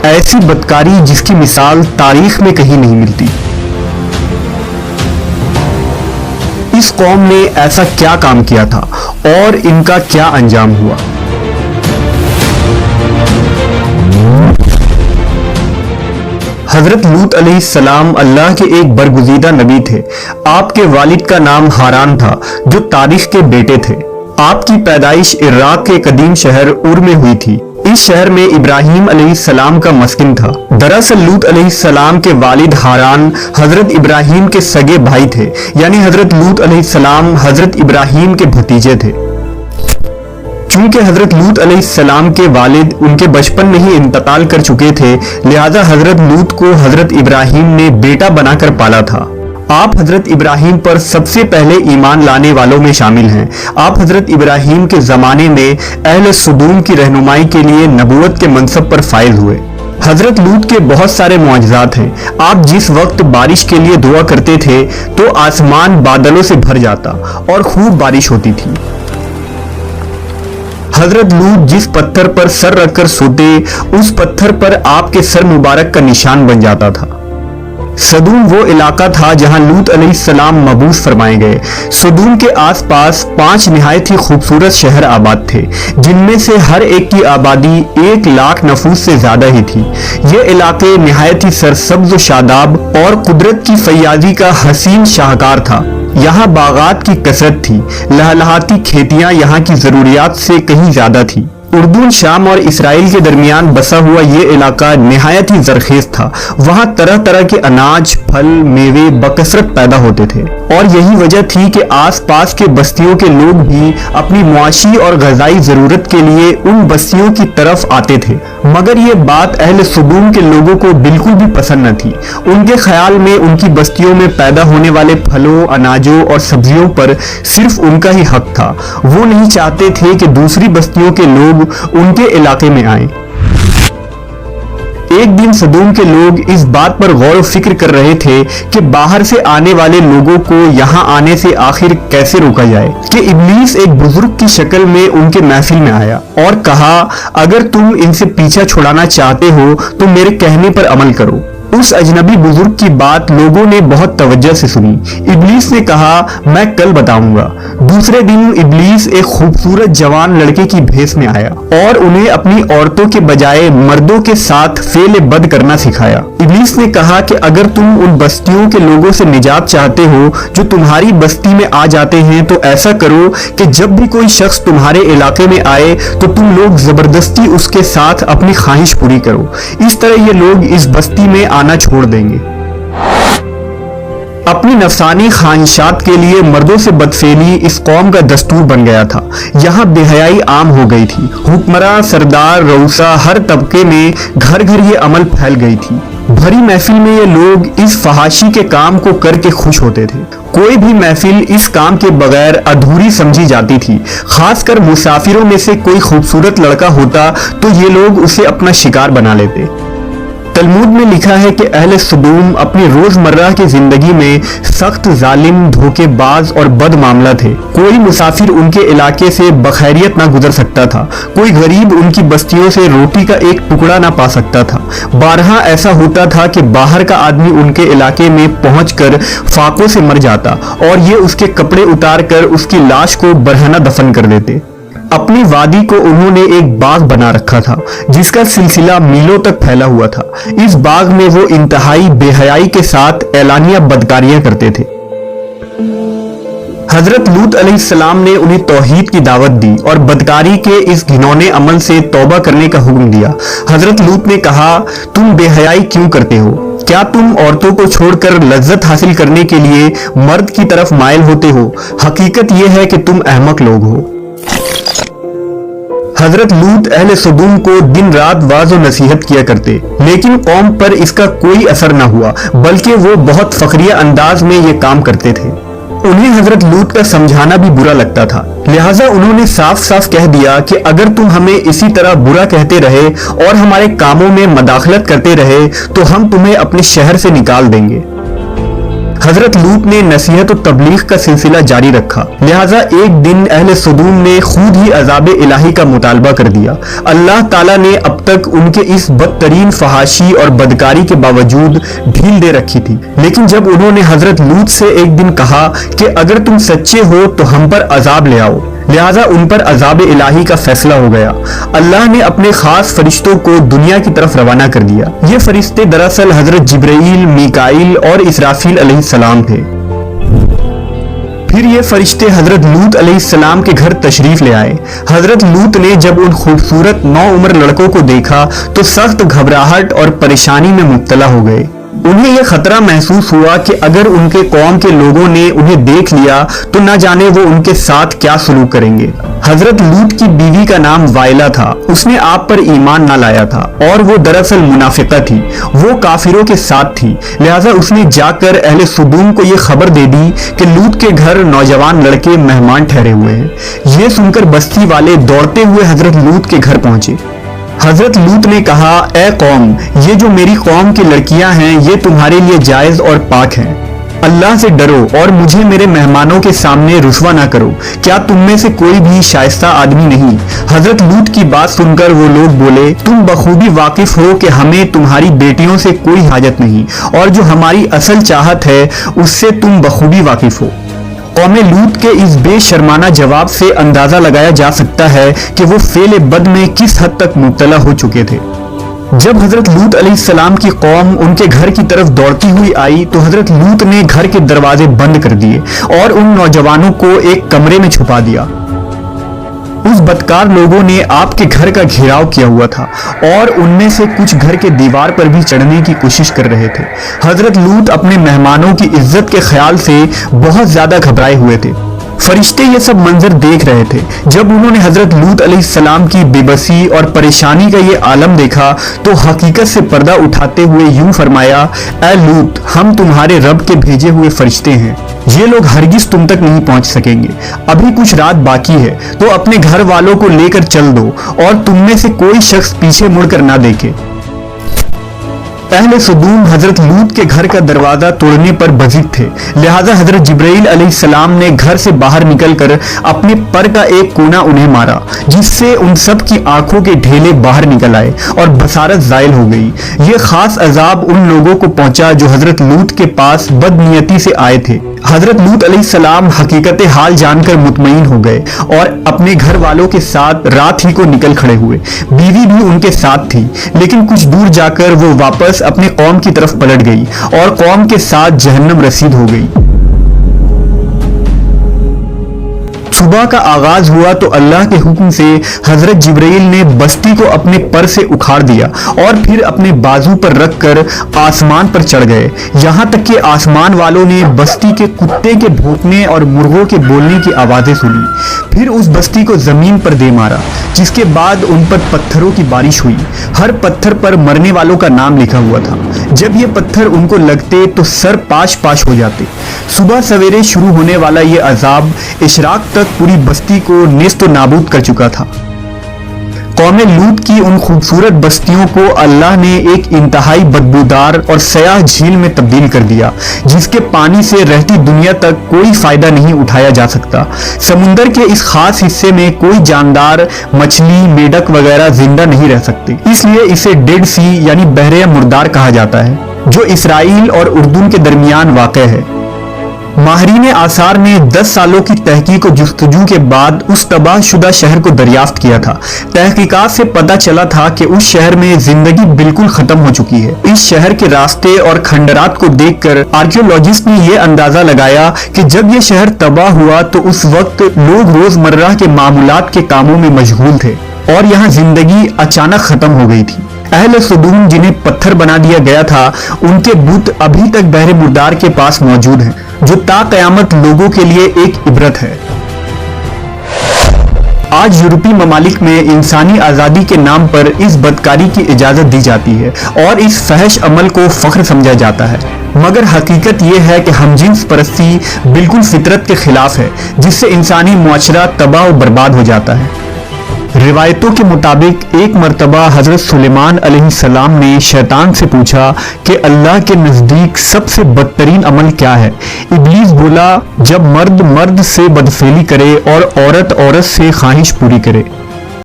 ایسی بدکاری جس کی مثال تاریخ میں کہیں نہیں ملتی۔ اس قوم نے ایسا کیا کام کیا تھا اور ان کا کیا انجام ہوا؟ حضرت لوط علیہ السلام اللہ کے ایک برگزیدہ نبی تھے۔ آپ کے والد کا نام ہاران تھا جو تاریخ کے بیٹے تھے۔ آپ کی پیدائش عراق کے قدیم شہر ار میں ہوئی تھی۔ اس شہر میں ابراہیم علیہ السلام کا مسکن تھا۔ دراصل لوط علیہ السلام کے والد ہاران حضرت ابراہیم کے سگے بھائی تھے، یعنی حضرت لوط علیہ السلام حضرت ابراہیم کے بھتیجے تھے۔ چونکہ حضرت لوط علیہ السلام کے والد ان کے بچپن میں ہی انتقال کر چکے تھے، لہذا حضرت لوط کو حضرت ابراہیم نے بیٹا بنا کر پالا تھا۔ آپ حضرت ابراہیم پر سب سے پہلے ایمان لانے والوں میں شامل ہیں۔ آپ حضرت ابراہیم کے زمانے میں اہل صدوم کی رہنمائی کے لیے نبوت کے منصب پر فائز ہوئے۔ حضرت لوط کے بہت سارے معجزات ہیں۔ آپ جس وقت بارش کے لیے دعا کرتے تھے تو آسمان بادلوں سے بھر جاتا اور خوب بارش ہوتی تھی۔ حضرت لوط جس پتھر پر سر رکھ کر سوتے، اس پتھر پر آپ کے سر مبارک کا نشان بن جاتا تھا۔ صدوم وہ علاقہ تھا جہاں لوط علیہ السلام مبعوث فرمائے گئے۔ صدوم کے آس پاس 5 نہایت ہی خوبصورت شہر آباد تھے، جن میں سے ہر ایک کی آبادی 1,00,000 نفوس سے زیادہ ہی تھی۔ یہ علاقے نہایت ہی سرسبز و شاداب اور قدرت کی فیاضی کا حسین شاہکار تھا۔ یہاں باغات کی کثرت تھی، لہلہاتی کھیتیاں یہاں کی ضروریات سے کہیں زیادہ تھی۔ اردن، شام اور اسرائیل کے درمیان بسا ہوا یہ علاقہ نہایت ہی زرخیز تھا۔ وہاں طرح طرح کے اناج، پھل، میوے بکثرت پیدا ہوتے تھے، اور یہی وجہ تھی کہ آس پاس کے بستیوں کے لوگ بھی اپنی معاشی اور غذائی ضرورت کے لیے ان بستیوں کی طرف آتے تھے۔ مگر یہ بات اہل صدوم کے لوگوں کو بالکل بھی پسند نہ تھی۔ ان کے خیال میں ان کی بستیوں میں پیدا ہونے والے پھلوں، اناجوں اور سبزیوں پر صرف ان کا ہی حق تھا۔ وہ نہیں چاہتے تھے کہ دوسری بستیوں کے لوگ ان کے علاقے میں آئیں۔ ایک دن صدوم کے لوگ اس بات پر غور و فکر کر رہے تھے کہ باہر سے آنے والے لوگوں کو یہاں آنے سے آخر کیسے روکا جائے، کہ ابلیس ایک بزرگ کی شکل میں ان کے محفل میں آیا اور کہا، اگر تم ان سے پیچھا چھڑانا چاہتے ہو تو میرے کہنے پر عمل کرو۔ اس اجنبی بزرگ کی بات لوگوں نے بہت توجہ سے سنی۔ ابلیس نے کہا، میں کل بتاؤں گا۔ دوسرے دن ابلیس ایک خوبصورت جوان لڑکے کی بھیس میں آیا اور انہیں اپنی عورتوں کے بجائے مردوں کے ساتھ فعل بد کرنا سکھایا۔ ابلیس نے کہا کہ اگر تم ان بستیوں کے لوگوں سے نجات چاہتے ہو جو تمہاری بستی میں آ جاتے ہیں تو ایسا کرو کہ جب بھی کوئی شخص تمہارے علاقے میں آئے تو تم لوگ زبردستی اس کے ساتھ اپنی خواہش پوری کرو۔ اس طرح یہ لوگ اس بستی میں آنا چھوڑ دیں گے۔ اپنی نفسانی خواہشات کے لیے مردوں سے بدفعلی اس قوم کا دستور بن گیا تھا۔ یہاں بے حیائی عام ہو گئی تھی۔ حکمراں، سردار، رؤسا، ہر طبقے میں گھر گھر یہ عمل پھیل گئی تھی۔ بھری محفل میں یہ لوگ اس فحاشی کے کام کو کر کے خوش ہوتے تھے۔ کوئی بھی محفل اس کام کے بغیر ادھوری سمجھی جاتی تھی۔ خاص کر مسافروں میں سے کوئی خوبصورت لڑکا ہوتا تو یہ لوگ اسے اپنا شکار بنا لیتے۔ تلمود میں لکھا ہے کہ اہل صدوم اپنی روزمرہ کی زندگی میں سخت، ظالم، دھوکے باز اور بد معاملہ تھے۔ کوئی مسافر ان کے علاقے سے بخیریت نہ گزر سکتا تھا۔ کوئی غریب ان کی بستیوں سے روٹی کا ایک ٹکڑا نہ پا سکتا تھا۔ بارہا ایسا ہوتا تھا کہ باہر کا آدمی ان کے علاقے میں پہنچ کر فاقوں سے مر جاتا اور یہ اس کے کپڑے اتار کر اس کی لاش کو برہنہ دفن کر دیتے۔ اپنی وادی کو انہوں نے ایک باغ بنا رکھا تھا جس کا سلسلہ میلوں تک پھیلا ہوا تھا۔ اس باغ میں وہ انتہائی بے حیائی کے ساتھ اعلانیہ بدکاریاں کرتے تھے۔ حضرت لوط علیہ السلام نے انہیں توحید کی دعوت دی اور بدکاری کے اس گھنونے عمل سے توبہ کرنے کا حکم دیا۔ حضرت لوط نے کہا، تم بے حیائی کیوں کرتے ہو؟ کیا تم عورتوں کو چھوڑ کر لذت حاصل کرنے کے لیے مرد کی طرف مائل ہوتے ہو؟ حقیقت یہ ہے کہ تم احمق لوگ ہو۔ حضرت لوط اہل صدوم کو دن رات واعظ و نصیحت کیا کرتے، لیکن قوم پر اس کا کوئی اثر نہ ہوا، بلکہ وہ بہت فخریہ انداز میں یہ کام کرتے تھے۔ انہیں حضرت لوط کا سمجھانا بھی برا لگتا تھا، لہٰذا انہوں نے صاف صاف کہہ دیا کہ اگر تم ہمیں اسی طرح برا کہتے رہے اور ہمارے کاموں میں مداخلت کرتے رہے تو ہم تمہیں اپنے شہر سے نکال دیں گے۔ حضرت لوط نے نصیحت و تبلیغ کا سلسلہ جاری رکھا، لہٰذا ایک دن اہل سدوم نے خود ہی عذاب الہی کا مطالبہ کر دیا۔ اللہ تعالیٰ نے اب تک ان کے اس بدترین فحاشی اور بدکاری کے باوجود ڈھیل دے رکھی تھی، لیکن جب انہوں نے حضرت لوط سے ایک دن کہا کہ اگر تم سچے ہو تو ہم پر عذاب لے آؤ، لہٰذا ان پر عذاب الہی کا فیصلہ ہو گیا۔ اللہ نے اپنے خاص فرشتوں کو دنیا کی طرف روانہ کر دیا۔ یہ فرشتے دراصل حضرت جبرائیل، میکائیل اور اسرافیل علیہ السلام تھے۔ پھر یہ فرشتے حضرت لوط علیہ السلام کے گھر تشریف لے آئے۔ حضرت لوط نے جب ان خوبصورت نوعمر لڑکوں کو دیکھا تو سخت گھبراہٹ اور پریشانی میں مبتلا ہو گئے۔ انہیں یہ خطرہ محسوس ہوا کہ اگر ان کے قوم کے لوگوں نے انہیں دیکھ لیا تو نہ جانے وہ ان کے ساتھ کیا سلوک کریں گے۔ حضرت لوط کی بیوی کا نام وائلہ تھا، اس نے آپ پر ایمان نہ لایا تھا اور وہ دراصل منافقہ تھی، وہ کافروں کے ساتھ تھی، لہٰذا اس نے جا کر اہل سدوم کو یہ خبر دے دی کہ لوط کے گھر نوجوان لڑکے مہمان ٹھہرے ہوئے ہیں۔ یہ سن کر بستی والے دوڑتے ہوئے حضرت لوط کے گھر پہنچے۔ حضرت لوط نے کہا، اے قوم، یہ جو میری قوم کی لڑکیاں ہیں یہ تمہارے لیے جائز اور پاک ہیں، اللہ سے ڈرو اور مجھے میرے مہمانوں کے سامنے رسوا نہ کرو، کیا تم میں سے کوئی بھی شائستہ آدمی نہیں؟ حضرت لوط کی بات سن کر وہ لوگ بولے، تم بخوبی واقف ہو کہ ہمیں تمہاری بیٹیوں سے کوئی حاجت نہیں، اور جو ہماری اصل چاہت ہے اس سے تم بخوبی واقف ہو۔ قوم لوط کے اس بے شرمانہ جواب سے اندازہ لگایا جا سکتا ہے کہ وہ فعل بد میں کس حد تک مبتلا ہو چکے تھے۔ جب حضرت لوط علیہ السلام کی قوم ان کے گھر کی طرف دوڑتی ہوئی آئی تو حضرت لوط نے گھر کے دروازے بند کر دیے اور ان نوجوانوں کو ایک کمرے میں چھپا دیا۔ اس بدکار لوگوں نے آپ کے گھر کا گھیراؤ کیا ہوا تھا اور ان میں سے کچھ گھر کے دیوار پر بھی چڑھنے کی کوشش کر رہے تھے۔ حضرت لوط اپنے مہمانوں کی عزت کے خیال سے بہت زیادہ گھبرائے ہوئے تھے۔ فرشتے یہ سب منظر دیکھ رہے تھے۔ جب انہوں نے حضرت لوط علیہ السلام کی بے بسی اور پریشانی کا یہ عالم دیکھا تو حقیقت سے پردہ اٹھاتے ہوئے یوں فرمایا، اے لوط، ہم تمہارے رب کے بھیجے ہوئے فرشتے ہیں، یہ لوگ ہرگز تم تک نہیں پہنچ سکیں گے، ابھی کچھ رات باقی ہے تو اپنے گھر والوں کو لے کر چل دو اور تم میں سے کوئی شخص پیچھے مڑ کر نہ دیکھے۔ اہل سدوم حضرت لوط کے گھر کا دروازہ توڑنے پر بضد تھے، لہٰذا حضرت جبرائیل علیہ السلام نے گھر سے باہر نکل کر اپنے پر کا ایک کونا انہیں مارا، جس سے ان سب کی آنکھوں کے ڈھیلے باہر نکل آئے اور بصارت زائل ہو گئی۔ یہ خاص عذاب ان لوگوں کو پہنچا جو حضرت لوط کے پاس بدنیتی سے آئے تھے۔ حضرت لوط علیہ السلام حقیقت حال جان کر مطمئن ہو گئے اور اپنے گھر والوں کے ساتھ رات ہی کو نکل کھڑے ہوئے۔ بیوی بھی ان کے ساتھ تھی، لیکن کچھ دور جا کر وہ واپس اپنے قوم کی طرف پلٹ گئی اور قوم کے ساتھ جہنم رسید ہو گئی۔ صبح کا آغاز ہوا تو اللہ کے حکم سے حضرت جبرائیل نے بستی کو اپنے پر سے اکھاڑ دیا اور پھر اپنے بازو پر رکھ کر آسمان پر چڑھ گئے، یہاں تک کہ آسمان والوں نے بستی کے کتے کے بھونکنے اور مرغوں کے بولنے کی آوازیں سنی۔ پھر اس بستی کو زمین پر دے مارا، جس کے بعد ان پر پتھروں کی بارش ہوئی۔ ہر پتھر پر مرنے والوں کا نام لکھا ہوا تھا۔ جب یہ پتھر ان کو لگتے تو سر پاش پاش ہو جاتے۔ صبح سویرے شروع ہونے والا یہ عذاب اشراق تک پوری بستی کو نیست و نابود کر چکا تھا۔ قوم لوط کی ان خوبصورت بستیوں کو اللہ نے ایک انتہائی بدبودار اور سیاہ جھیل میں تبدیل کر دیا، جس کے پانی سے رہتی دنیا تک کوئی فائدہ نہیں اٹھایا جا سکتا۔ سمندر کے اس خاص حصے میں کوئی جاندار، مچھلی، میڈک وغیرہ زندہ نہیں رہ سکتے، اس لیے اسے ڈیڈ سی یعنی بحر مردار کہا جاتا ہے، جو اسرائیل اور اردن کے درمیان واقع ہے۔ ماہرین آثار نے 10 سالوں کی تحقیق و جستجو کے بعد اس تباہ شدہ شہر کو دریافت کیا تھا۔ تحقیقات سے پتہ چلا تھا کہ اس شہر میں زندگی بالکل ختم ہو چکی ہے۔ اس شہر کے راستے اور کھنڈرات کو دیکھ کر آرکیولوجسٹ نے یہ اندازہ لگایا کہ جب یہ شہر تباہ ہوا تو اس وقت لوگ روزمرہ کے معمولات کے کاموں میں مشغول تھے اور یہاں زندگی اچانک ختم ہو گئی تھی۔ اہل سدوم جنہیں پتھر بنا دیا گیا تھا، ان کے بت ابھی تک بحر مردار کے پاس موجود ہیں، جو تا قیامت لوگوں کے لیے ایک عبرت ہے۔ آج یورپی ممالک میں انسانی آزادی کے نام پر اس بدکاری کی اجازت دی جاتی ہے اور اس فحش عمل کو فخر سمجھا جاتا ہے، مگر حقیقت یہ ہے کہ ہم جنس پرستی بالکل فطرت کے خلاف ہے، جس سے انسانی معاشرہ تباہ و برباد ہو جاتا ہے۔ روایتوں کے مطابق ایک مرتبہ حضرت سلیمان علیہ السلام نے شیطان سے پوچھا کہ اللہ کے نزدیک سب سے بدترین عمل کیا ہے؟ ابلیس بولا، جب مرد مرد سے بدفعلی کرے اور عورت عورت سے خواہش پوری کرے۔